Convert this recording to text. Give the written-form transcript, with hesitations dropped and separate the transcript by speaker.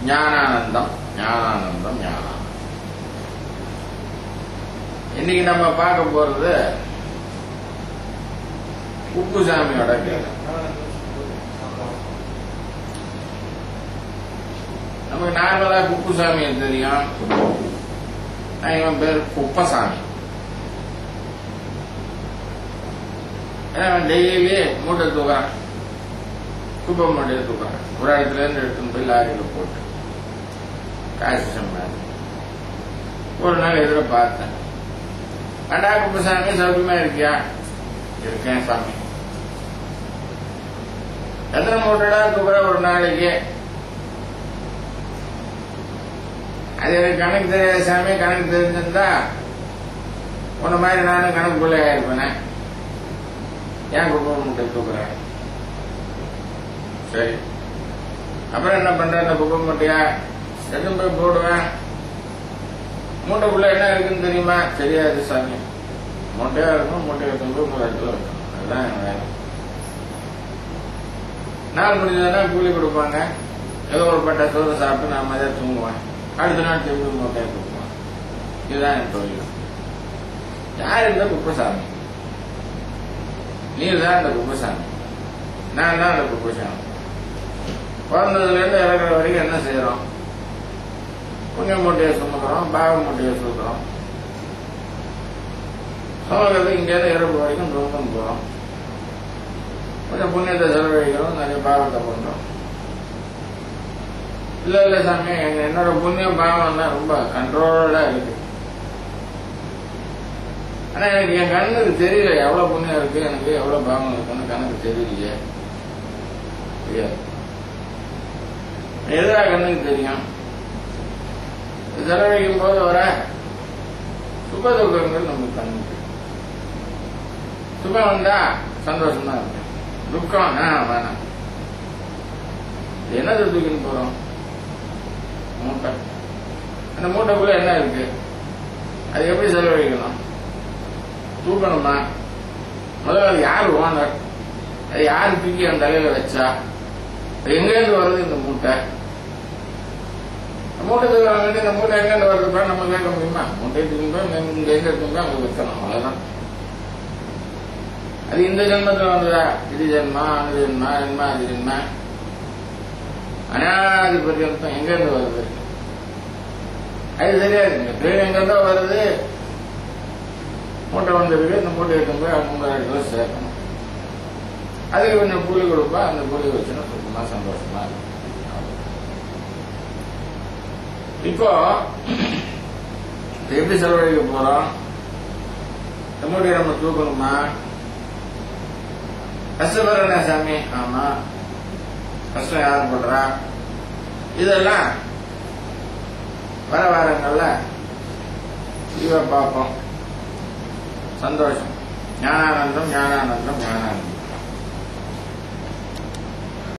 Speaker 1: ஞானானந்தம் ஞானானந்தம் ஞானானந்தம். இன்னைக்கு நம்ம பார்க்க போறது குப்புசாமியோட கதை. நமக்கு நார்மலா குப்புசாமி தெரியும். இவன் பேர் குப்பசாமி. டெய்லி மூட்டை தூக்குறான், குப்பை மூட்டையை தூக்குறான். ஒரு இடத்துல இருந்து எடுத்துன்னு போய் லாரியில போட்டு காசு சம்பாதி. ஒரு நாள் எதிர பார்த்தேன், அடா குப்பசாமி சௌக்கியமா இருக்கியா? இருக்கேன் சாமி. எத்தனை மூட்டைடா தூக்குற ஒரு நாளைக்கு? அது எனக்கு கணக்கு தெரியாது சாமி. கணக்கு தெரிஞ்சிருந்தா உன்ன மாதிரி நானும் கணக்குள்ளே ஆயிருப்பேனே. ஏன் குப்பை மூட்டை தூக்குறேன்? சரி, அப்புறம் என்ன பண்ற? இந்த குப்பை மூட்டையா எடுத்து போய் போடுவேன். மூட்டைக்குள்ள என்ன இருக்குன்னு தெரியுமா? தெரியாது சாமி. மூட்டையா இருக்கும், மூட்டையை எடுத்து போய் ஒரு இடத்துல வைக்கணும். அதுதான் என் வேலை. நாள் முடிஞ்சதுன்னா கூலி கொடுப்பாங்க. ஏதோ ஒரு பட்டை சோறு சாப்பிட்டு நான் மதியம் தூங்குவேன். அடுத்த நாள் திரும்பி மூட்டையை தூக்குவேன். இதுதான் என் தொழில். யார் இந்த குப்பசாமி? நீர் தான் இந்த குப்பசாமி. நான் தான் இந்த குப்பசாமி. பிறந்ததுல இருந்து இறக்குற வரைக்கும் என்ன செய்யறோம்? புண்ணிய மூட்டையை சுமக்கிறோம், பாவ மூட்டையை சுமக்கிறோம். சுமக்கிறது இங்கேருந்து இறப்பு வரைக்கும் தூக்கம் போறோம். கொஞ்சம் புண்ணியத்தை செலவழிக்கிறோம், நிறைய பாவத்தை பண்றோம். இல்ல சாமி, என்னோட புண்ணியம் பாவம் தான் ரொம்ப கண்ட்ரோலா இருக்கு. ஆனா எனக்கு என் கண்ணுக்கு தெரியல எவ்வளவு புண்ணியம் இருக்கு, எனக்கு எவ்வளவு பாவம் இருக்குன்னு கணக்கு தெரியலையே. தெரியாது. எதிராக கண்ணுக்கு தெரியும். செலவழிக்கும் போது வர சுப துக்கங்கள் நமக்கு கண்ணுக்கு. சுபம் வந்தா சந்தோஷம் தான் இருக்கு. துக்கம் வேணாம். என்னது தூக்கின்னு போறோம்? மூட்டை. அந்த மூட்டைக்குள்ள என்ன இருக்கு? அது எப்படி செலவழிக்கணும்? தூக்கணுமா? முதல்ல அது யாரு ஓனர்? அது யாரு தூக்கி அந்த தலையில வச்சா? எங்கேருந்து வருது இந்த மூட்டை? மூட்டை தூக்க இந்த மூட்டை எங்கேருந்து வருதுப்பா நம்ம கேட்க முடியுமா? மூட்டை தூக்கிப்பா இங்க எங்க இருக்குங்க அங்க வைக்கணும். அவ்வளவுதான். அது இந்த ஜென்மத்தில் வந்ததா? இது ஜென்மா, அனு ஜென்மா, ஜென்மா அது ஜென்மா, அனாதி பர்யந்தம் எங்க இருந்து வருது? அது தெரியாதுங்க. ட்ரெயின் எங்க இருந்தா வருது? மூட்டை வந்திருக்கு. இந்த மூட்டை எடுத்து போய் அவங்க இடத்துல சேர்க்கணும். அதுக்கு கொஞ்சம் கூலி கொடுப்பா. அந்த கூலி வச்சுன்னா சுத்தமா சந்தோஷமா இருக்கும். இப்போ எப்படி செலவழிக்க போறோம்? இந்த மூட்டையை நம்ம தூக்கணுமா? கஷ்டப்படுறா சாமி. ஆமா, கஷ்டம் யாரும் பண்றா? இதெல்லாம் வர வாரங்கள்ல இவ பார்ப்போம். சந்தோஷம். ஞானானந்தம் ஞானானந்தம் ஞானானந்தம்.